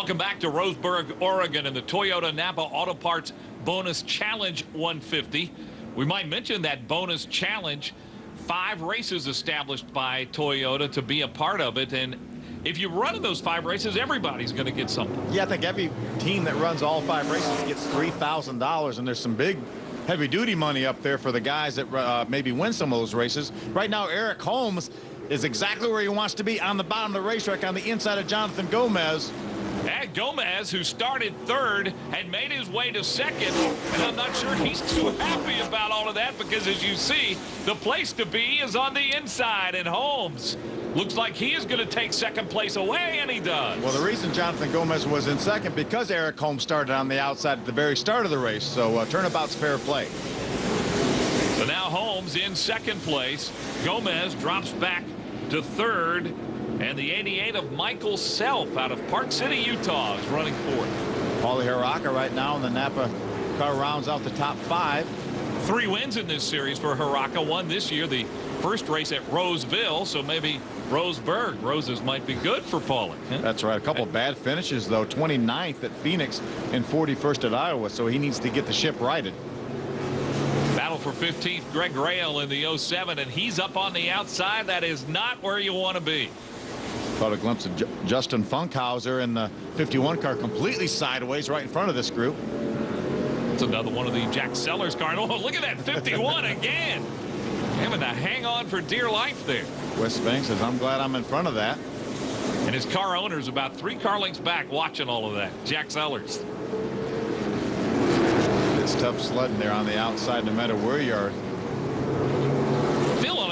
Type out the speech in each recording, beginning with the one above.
Welcome back to Roseburg, Oregon, in the Toyota-Napa Auto Parts Bonus Challenge 150. We might mention that bonus challenge, 5 races established by Toyota to be a part of it. And if you run those 5 races, everybody's going to get something. Yeah, I think every team that runs all 5 races gets $3,000, and there's some big heavy-duty money up there for the guys that maybe win some of those races. Right now, Eric Holmes is exactly where he wants to be, on the bottom of the racetrack on the inside of Jonathan Gomez. And Gomez, who started 3rd, had made his way to 2nd, and I'm not sure he's too happy about all of that, because as you see, the place to be is on the inside, and Holmes looks like he is going to take 2nd place away, and he does. Well, the reason Jonathan Gomez was in 2nd, because Eric Holmes started on the outside at the very start of the race, so turnabout's fair play. So now Holmes in 2nd place. Gomez drops back to 3rd. And the 88 of Michael Self out of Park City, Utah is running 4th. Paulie Haraka right now in the Napa car rounds out the top 5. 3 wins in this series for Haraka. Won this year, the first race at Roseville, so maybe Roseburg. Roses might be good for Paulie. Huh? That's right. A couple bad finishes, though. 29th at Phoenix and 41st at Iowa, so he needs to get the ship righted. Battle for 15th, Greg Rail in the 07, and he's up on the outside. That is not where you want to be. Caught a glimpse of Justin Funkhauser in the 51 car, completely sideways right in front of this group. It's another one of the Jack Sellers car. Oh, look at that 51 again. Having to hang on for dear life there. Wes Banks says, I'm glad I'm in front of that. And his car owner's about 3 car lengths back watching all of that. Jack Sellers. It's tough sledding there on the outside no matter where you are.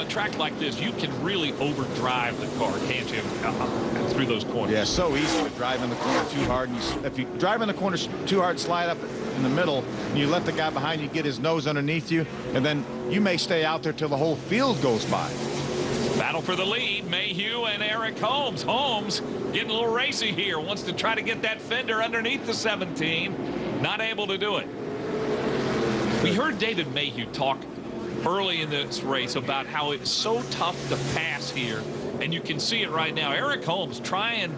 Track like this, you can really overdrive the car, can't you, through those corners? Yeah, so easy to drive in the corner too hard. And if you drive in the corner too hard, slide up in the middle, and you let the guy behind you get his nose underneath you, and then you may stay out there till the whole field goes by. Battle for the lead, Mayhew and Eric Holmes. Holmes getting a little racy here, wants to try to get that fender underneath the 17. Not able to do it. We heard David Mayhew talk early in this race about how it's so tough to pass here, and you can see it right now. Eric Holmes trying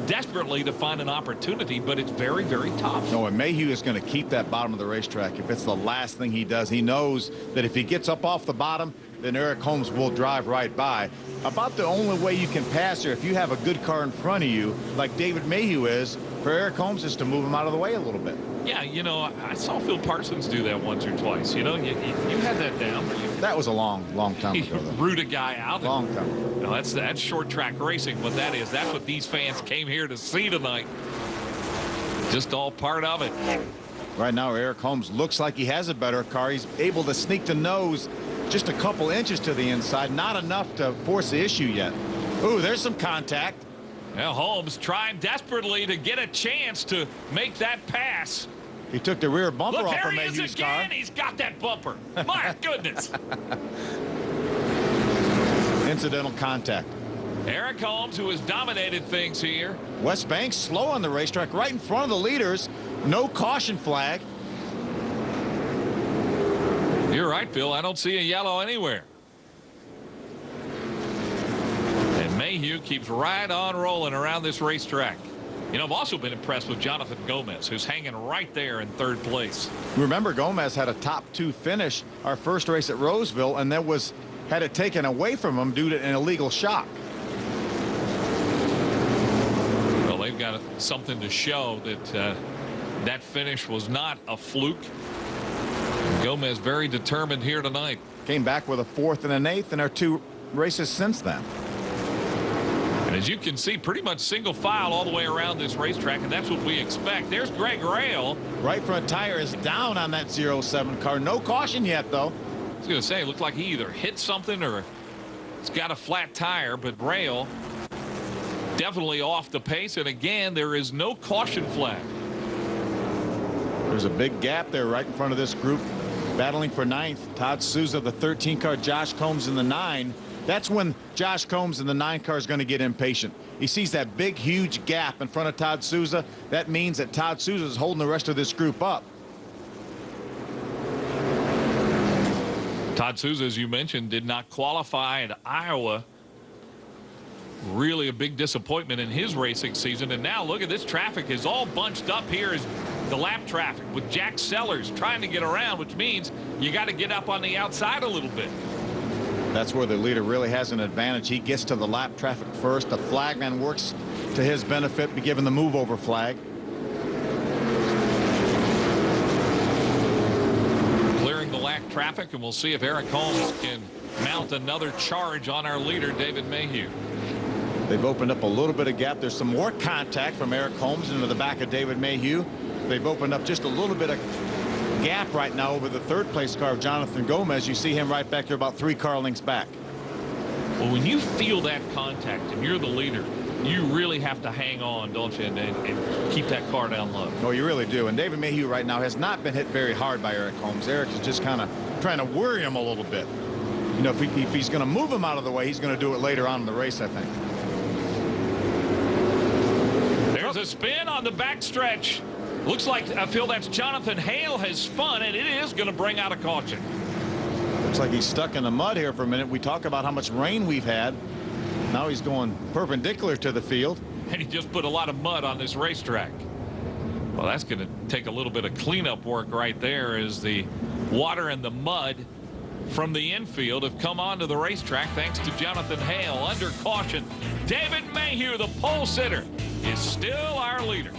desperately to find an opportunity, but it's very, very tough. No, and Mayhew is going to keep that bottom of the racetrack. If it's the last thing he does, he knows that if he gets up off the bottom, then Eric Holmes will drive right by. About the only way you can pass here, if you have a good car in front of you, like David Mayhew is, for Eric Holmes is to move him out of the way a little bit. Yeah, you know, I saw Phil Parsons do that once or twice. You know, you had that down. That was a long time ago, though. Root a guy out. Long time ago. No, that's short track racing. What that is, that's what these fans came here to see tonight. Just all part of it. Right now, Eric Holmes looks like he has a better car. He's able to sneak the nose just a couple inches to the inside. Not enough to force the issue yet. Ooh, there's some contact. Well, Holmes trying desperately to get a chance to make that pass. He took the rear bumper off of Mayhew's car. Look, there he is again. He's got that bumper. My goodness. Incidental contact. Eric Holmes, who has dominated things here. Wes Banks slow on the racetrack, right in front of the leaders. No caution flag. You're right, Phil. I don't see a yellow anywhere. And Mayhew keeps right on rolling around this racetrack. You know, I've also been impressed with Jonathan Gomez, who's hanging right there in 3rd place. Remember, Gomez had a top 2 finish our first race at Roseville, and that had it taken away from him due to an illegal shock. Well, they've got something to show that that finish was not a fluke. Gomez very determined here tonight. Came back with a 4th and an 8th in our 2 races since then. And as you can see, pretty much single file all the way around this racetrack, and that's what we expect. There's Greg Rail. Right front tire is down on that 07 car. No caution yet, though. I was going to say, it looked like he either hit something or it's got a flat tire, but Rail definitely off the pace. And again, there is no caution flag. There's a big gap there right in front of this group. Battling for 9th, Todd Souza, the 13 car, Josh Combs in the 9. That's when Josh Combs in the 9 car is going to get impatient. He sees that big, huge gap in front of Todd Souza. That means that Todd Souza is holding the rest of this group up. Todd Souza, as you mentioned, did not qualify at Iowa. really a big disappointment in his racing season. And now look at this, traffic is all bunched up here as the lap traffic with Jack Sellers trying to get around, which means you got to get up on the outside a little bit. That's where the leader really has an advantage. He gets to the lap traffic first. The flagman works to his benefit, be given the move over flag. Clearing the lap traffic, and we'll see if Eric Holmes can mount another charge on our leader, David Mayhew. They've opened up a little bit of gap. There's some more contact from Eric Holmes into the back of David Mayhew. They've opened up just a little bit of gap right now over the third place car of Jonathan Gomez. You see him right back there about 3 car lengths back. Well, when you feel that contact and you're the leader, you really have to hang on, don't you, and keep that car down low. Oh, you really do. And David Mayhew right now has not been hit very hard by Eric Holmes. Eric is just kind of trying to worry him a little bit. You know, if he's going to move him out of the way, he's going to do it later on in the race, I think. There's a spin on the backstretch. Looks like I feel that's Jonathan Hale has spun, and it is going to bring out a caution. Looks like he's stuck in the mud here for a minute. We talk about how much rain we've had. Now he's going perpendicular to the field. And he just put a lot of mud on this racetrack. Well, that's going to take a little bit of cleanup work right there as the water and the mud from the infield have come onto the racetrack thanks to Jonathan Hale. Under caution, David Mayhew, the pole sitter, is still our leader.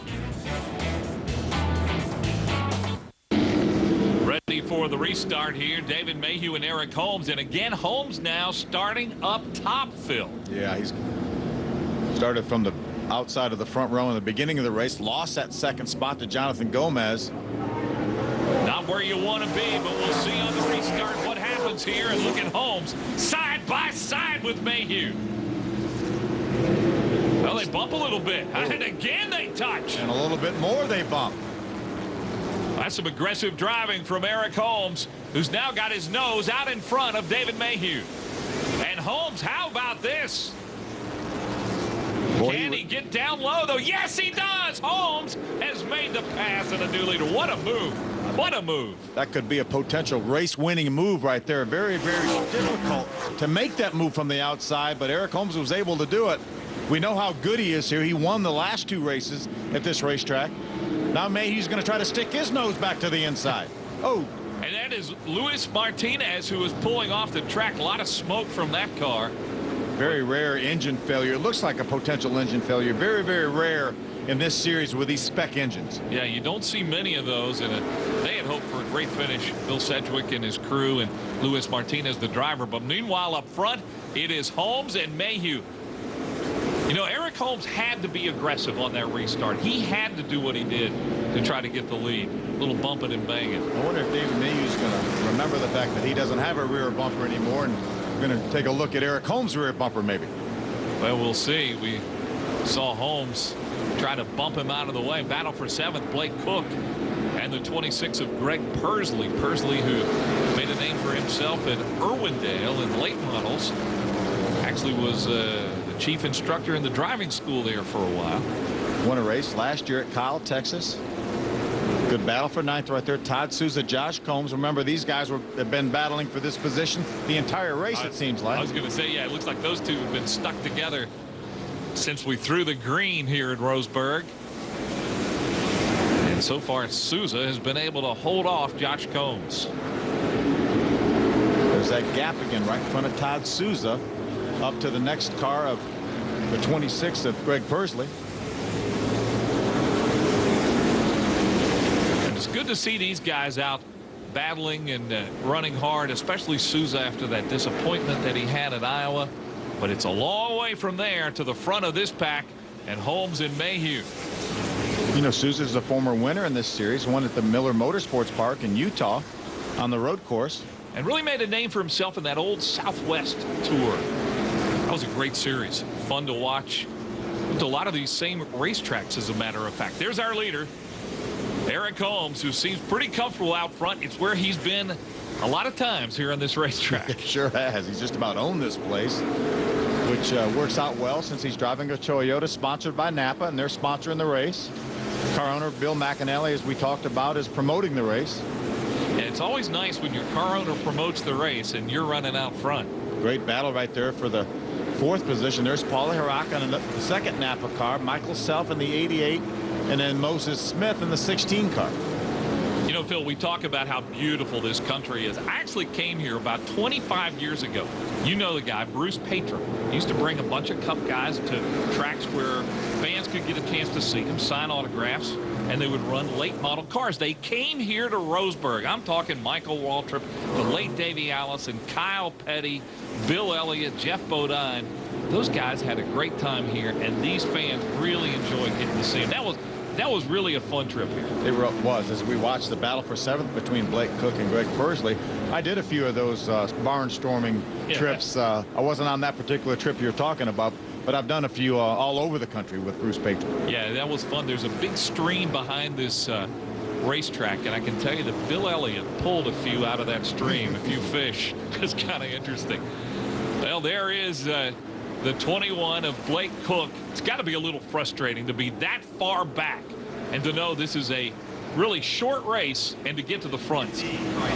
Ready for the restart here, David Mayhew and Eric Holmes. And again, Holmes now starting up top, Phil. Yeah, he's started from the outside of the front row in the beginning of the race, lost that second spot to Jonathan Gomez. Not where you want to be, but we'll see on the restart what happens here. And look at Holmes side by side with Mayhew. Well, they bump a little bit, and again they touch. And a little bit more they bump. That's some aggressive driving from Eric Holmes, who's now got his nose out in front of David Mayhew. And Holmes, how about this? Boy, Can he get down low, though? Yes, he does. Holmes has made the pass and a new leader. What a move. What a move. That could be a potential race-winning move right there. Very, very difficult to make that move from the outside, but Eric Holmes was able to do it. We know how good he is here. He won the last 2 races at this racetrack. Now Mayhew's going to try to stick his nose back to the inside. Oh. And that is Luis Martinez, who is pulling off the track. A lot of smoke from that car. Very rare engine failure. It looks like a potential engine failure. Very, very rare in this series with these spec engines. Yeah, you don't see many of those, and they had hoped for a great finish. Bill Sedgwick and his crew, and Luis Martinez, the driver. But meanwhile, up front, it is Holmes and Mayhew. You know, Eric Holmes had to be aggressive on that restart. He had to do what he did to try to get the lead. A little bumping and banging. I wonder if David Mayhew's going to remember the fact that he doesn't have a rear bumper anymore, and we're going to take a look at Eric Holmes' rear bumper maybe. Well, we'll see. We saw Holmes try to bump him out of the way. Battle for 7th, Blake Cook, and the 26 of Greg Pursley. Pursley, who made a name for himself at Irwindale in late models, actually was the chief instructor in the driving school there for a while. Won a race last year at Kyle, Texas. Good battle for 9th right there. Todd Souza, Josh Combs. Remember, these guys have been battling for this position the entire race, it seems like. I was going to say, yeah, it looks like those two have been stuck together since we threw the green here at Roseburg. And so far, Souza has been able to hold off Josh Combs. There's that gap again right in front of Todd Souza, up to the next car of the 26 of Greg Pursley. And it's good to see these guys out battling and running hard, especially Souza after that disappointment that he had at Iowa. But it's a long way from there to the front of this pack, and Holmes and Mayhew. You know, Souza is a former winner in this series, won at the Miller Motorsports Park in Utah on the road course. And really made a name for himself in that old Southwest tour. That was a great series. Fun to watch. Went to a lot of these same racetracks, as a matter of fact. There's our leader, Eric Holmes, who seems pretty comfortable out front. It's where he's been a lot of times here on this racetrack. Sure has. He's just about owned this place, which works out well since he's driving a Toyota sponsored by Napa, and they're sponsoring the race. Car owner Bill McAnally, as we talked about, is promoting the race. And it's always nice when your car owner promotes the race and you're running out front. Great battle right there for the 4th position. There's Paulie Harak on the 2nd Napa car, Michael Self in the 88, and then Moses Smith in the 16 car. You know, Phil, we talk about how beautiful this country is. I actually came here about 25 years ago. You know the guy, Bruce Patron. He used to bring a bunch of Cup guys to tracks where fans could get a chance to see him, sign autographs, and they would run late model cars. They came here to Roseburg. I'm talking Michael Waltrip, the late Davey Allison, Kyle Petty, Bill Elliott, Jeff Bodine. Those guys had a great time here, and these fans really enjoyed getting to see him. That was really a fun trip here. It was. As we watched the battle for 7th between Blake Cook and Greg Pursley, I did a few of those barnstorming trips. I wasn't on that particular trip you're talking about, but I've done a few all over the country with Bruce Patron. Yeah, that was fun. There's a big stream behind this racetrack, and I can tell you that Bill Elliott pulled a few out of that stream, a few fish. It's kind of interesting. Well, there is the 21 of Blake Cook. It's got to be a little frustrating to be that far back and to know this is a really short race and to get to the front.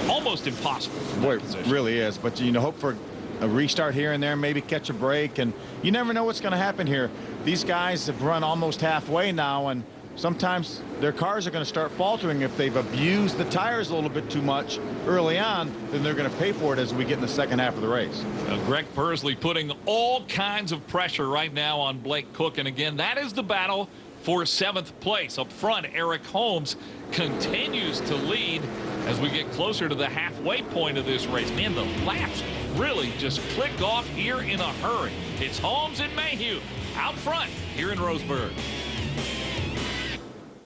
Almost impossible. Boy, it really is. But, you know, hope for a restart here and there, maybe catch a break. And you never know what's going to happen here. These guys have run almost halfway now, and sometimes their cars are going to start faltering. If they've abused the tires a little bit too much early on, then they're going to pay for it as we get in the second half of the race. Greg Pursley putting all kinds of pressure right now on Blake Cook. And again, that is the battle for 7th place. Up front, Eric Holmes continues to lead as we get closer to the halfway point of this race. Man, the laps really just click off here in a hurry. It's Holmes and Mayhew out front here in Roseburg.